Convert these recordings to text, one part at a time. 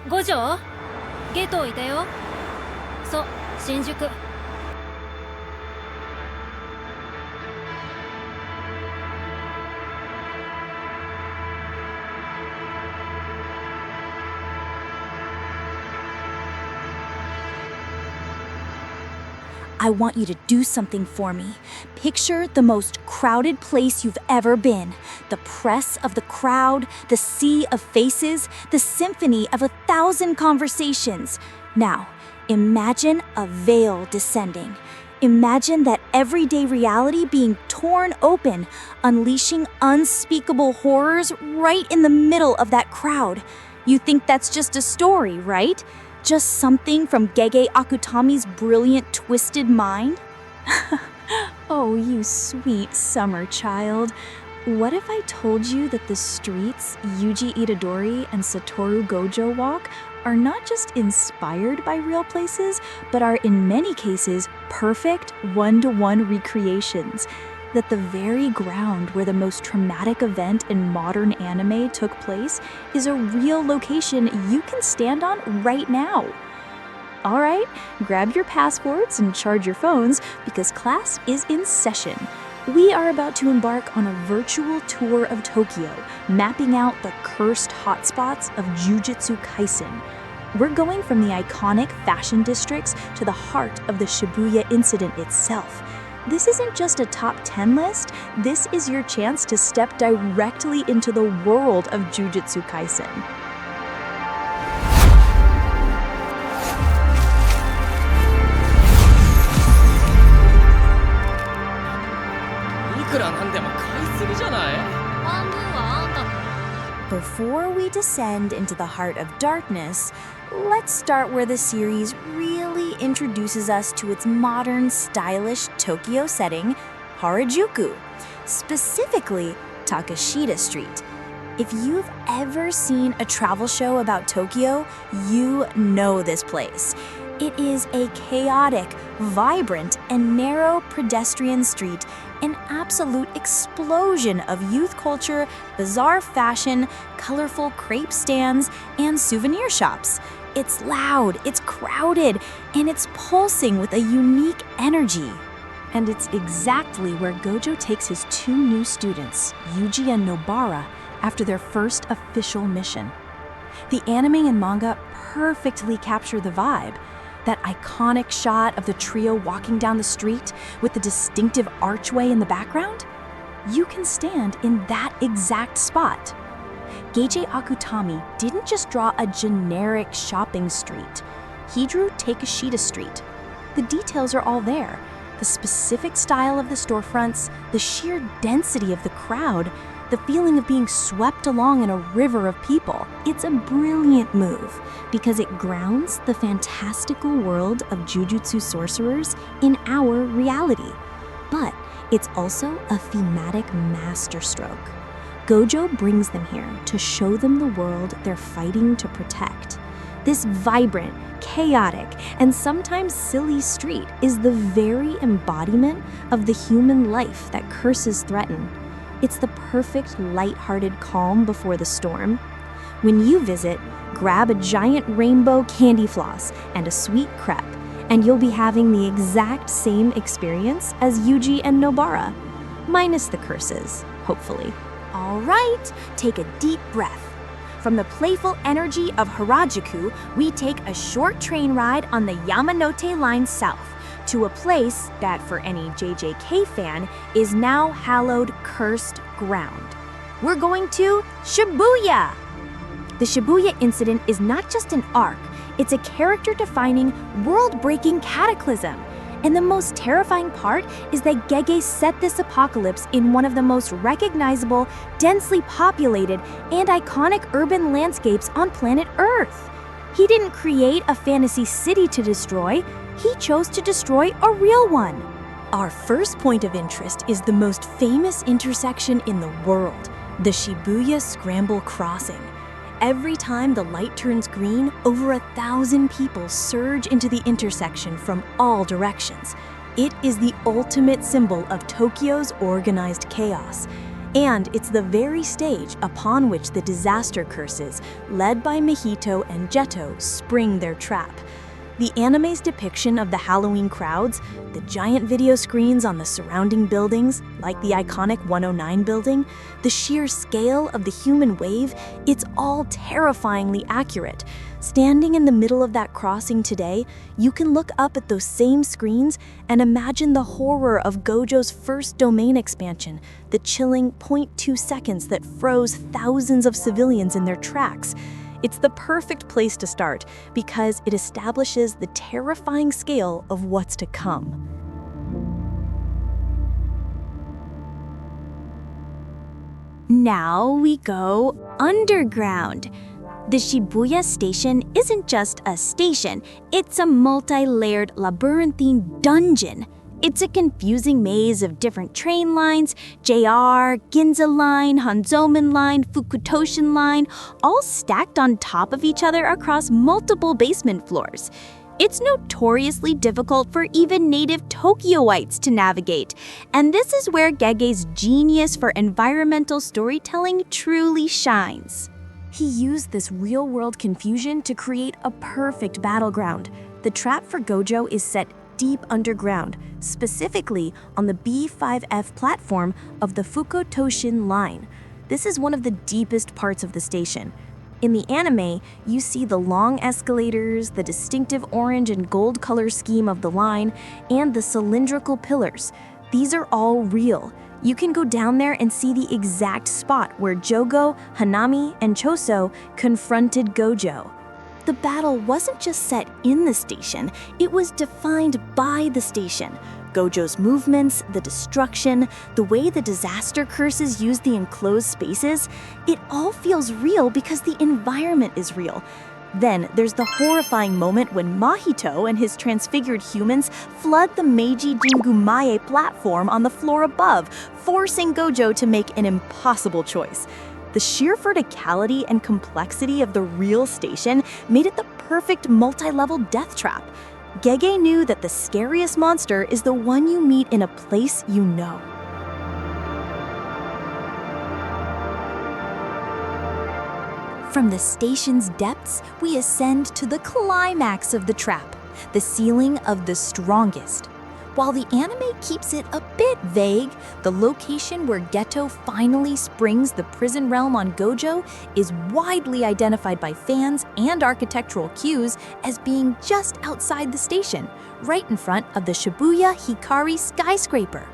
五条ゲートいたよ。そう、新宿。I want you to do something for me. Picture the most crowded place you've ever been. The press of the crowd, the sea of faces, the symphony of 1,000 conversations. Now, imagine a veil descending. Imagine that everyday reality being torn open, unleashing unspeakable horrors right in the middle of that crowd. You think that's just a story, right? Just something from Gege Akutami's brilliant, twisted mind? Oh, you sweet summer child. What if I told you that the streets Yuji Itadori and Satoru Gojo walk are not just inspired by real places, but are in many cases perfect one-to-one recreations? That the very ground where the most traumatic event in modern anime took place is a real location you can stand on right now. All right, grab your passports and charge your phones because class is in session. We are about to embark on a virtual tour of Tokyo, mapping out the cursed hotspots of Jujutsu Kaisen. We're going from the iconic fashion districts to the heart of the Shibuya Incident itself. This isn't just a top 10 list, this is your chance to step directly into the world of Jujutsu Kaisen. Before we descend into the heart of darkness, let's start where the series really introduces us to its modern, stylish Tokyo setting, Harajuku, specifically Takashita Street. If you've ever seen a travel show about Tokyo, you know this place. It is a chaotic, vibrant, and narrow pedestrian street, an absolute explosion of youth culture, bizarre fashion, colorful crepe stands, and souvenir shops. It's loud, it's crowded, and it's pulsing with a unique energy. And it's exactly where Gojo takes his two new students, Yuji and Nobara, after their first official mission. The anime and manga perfectly capture the vibe. That iconic shot of the trio walking down the street with the distinctive archway in the background? You can stand in that exact spot. Gege Akutami didn't just draw a generic shopping street. He drew Takashita Street. The details are all there. The specific style of the storefronts, the sheer density of the crowd, the feeling of being swept along in a river of people. It's a brilliant move because it grounds the fantastical world of Jujutsu sorcerers in our reality. But it's also a thematic masterstroke. Gojo brings them here to show them the world they're fighting to protect. This vibrant, chaotic, and sometimes silly street is the very embodiment of the human life that curses threaten. It's the perfect, light-hearted calm before the storm. When you visit, grab a giant rainbow candy floss and a sweet crepe, and you'll be having the exact same experience as Yuji and Nobara, minus the curses, hopefully. All right, take a deep breath. From the playful energy of Harajuku, we take a short train ride on the Yamanote Line south to a place that, for any JJK fan, is now hallowed cursed ground. We're going to Shibuya! The Shibuya Incident is not just an arc, it's a character-defining, world-breaking cataclysm. And the most terrifying part is that Gege set this apocalypse in one of the most recognizable, densely populated, and iconic urban landscapes on planet Earth. He didn't create a fantasy city to destroy, he chose to destroy a real one. Our first point of interest is the most famous intersection in the world, the Shibuya Scramble Crossing. Every time the light turns green, over 1,000 people surge into the intersection from all directions. It is the ultimate symbol of Tokyo's organized chaos. And it's the very stage upon which the disaster curses, led by Mahito and Geto, spring their trap. The anime's depiction of the Halloween crowds, the giant video screens on the surrounding buildings, like the iconic 109 building, the sheer scale of the human wave, it's all terrifyingly accurate. Standing in the middle of that crossing today, you can look up at those same screens and imagine the horror of Gojo's first domain expansion, the chilling 0.2 seconds that froze thousands of civilians in their tracks. It's the perfect place to start because it establishes the terrifying scale of what's to come. Now we go underground. The Shibuya station isn't just a station, it's a multi-layered labyrinthine dungeon. It's a confusing maze of different train lines, JR, Ginza Line, Hanzomen Line, Fukutoshin Line, all stacked on top of each other across multiple basement floors. It's notoriously difficult for even native Tokyoites to navigate, and this is where Gege's genius for environmental storytelling truly shines. He used this real-world confusion to create a perfect battleground. The trap for Gojo is set deep underground, specifically on the B5F platform of the Fukutoshin Line. This is one of the deepest parts of the station. In the anime, you see the long escalators, the distinctive orange and gold color scheme of the line, and the cylindrical pillars. These are all real. You can go down there and see the exact spot where Jogo, Hanami, and Choso confronted Gojo. The battle wasn't just set in the station, it was defined by the station. Gojo's movements, the destruction, the way the disaster curses use the enclosed spaces, it all feels real because the environment is real. Then there's the horrifying moment when Mahito and his transfigured humans flood the Meiji Jingumae platform on the floor above, forcing Gojo to make an impossible choice. The sheer verticality and complexity of the real station made it the perfect multi-level death trap. Gege knew that the scariest monster is the one you meet in a place you know. From the station's depths, we ascend to the climax of the trap, the ceiling of the strongest. While the anime keeps it a bit vague, the location where Geto finally springs the prison realm on Gojo is widely identified by fans and architectural cues as being just outside the station, right in front of the Shibuya Hikari skyscraper.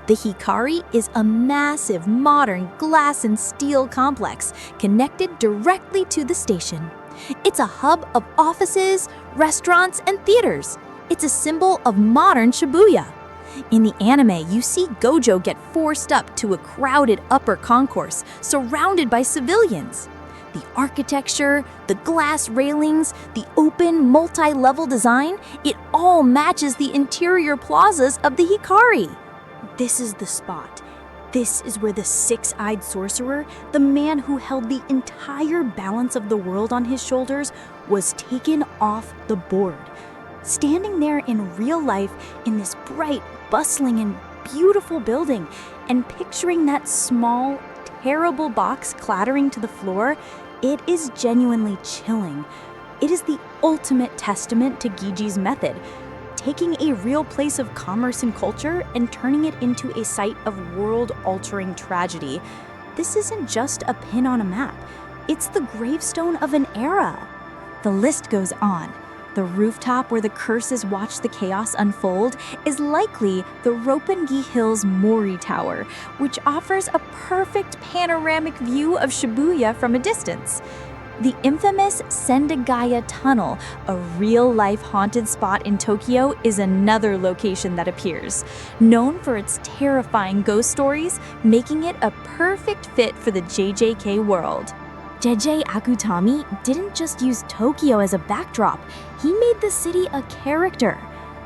The Hikari is a massive, modern glass and steel complex connected directly to the station. It's a hub of offices, restaurants, and theaters. It's a symbol of modern Shibuya. In the anime, you see Gojo get forced up to a crowded upper concourse, surrounded by civilians. The architecture, the glass railings, the open, multi-level design, it all matches the interior plazas of the Hikari. This is the spot. This is where the six-eyed sorcerer, the man who held the entire balance of the world on his shoulders, was taken off the board. Standing there in real life in this bright, bustling, and beautiful building, and picturing that small, terrible box clattering to the floor, it is genuinely chilling. It is the ultimate testament to Gege's method, taking a real place of commerce and culture and turning it into a site of world-altering tragedy. This isn't just a pin on a map. It's the gravestone of an era. The list goes on. The rooftop where the curses watch the chaos unfold is likely the Roppongi Hills Mori Tower, which offers a perfect panoramic view of Shibuya from a distance. The infamous Sendagaya Tunnel, a real-life haunted spot in Tokyo, is another location that appears, known for its terrifying ghost stories, making it a perfect fit for the JJK world. Gege Akutami didn't just use Tokyo as a backdrop, he made the city a character,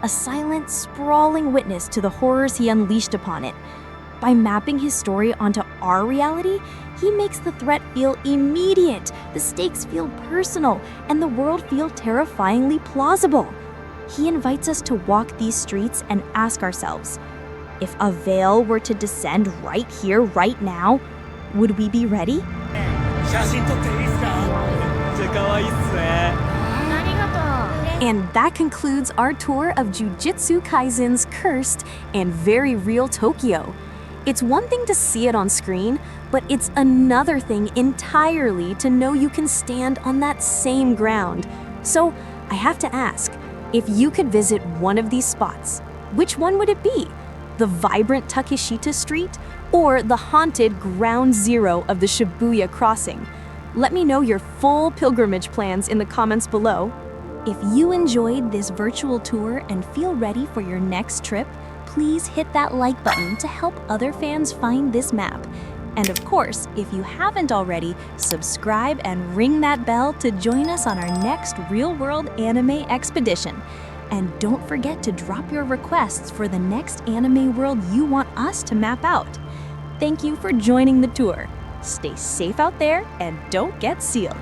a silent, sprawling witness to the horrors he unleashed upon it. By mapping his story onto our reality, he makes the threat feel immediate, the stakes feel personal, and the world feel terrifyingly plausible. He invites us to walk these streets and ask ourselves, If a veil were to descend right here, right now, would we be ready? 写真撮っていいっすか？めっちゃ可愛いっすね。And that concludes our tour of Jujutsu Kaisen's Cursed and Very Real Tokyo. It's one thing to see it on screen, but it's another thing entirely to know you can stand on that same ground. So I have to ask, if you could visit one of these spots, which one would it be? The vibrant Takeshita Street or the haunted Ground Zero of the Shibuya crossing? Let me know your full pilgrimage plans in the comments below. If you enjoyed this virtual tour and feel ready for your next trip, please hit that like button to help other fans find this map. And of course, if you haven't already, subscribe and ring that bell to join us on our next real-world anime expedition. And don't forget to drop your requests for the next anime world you want us to map out. Thank you for joining the tour. Stay safe out there and don't get sealed.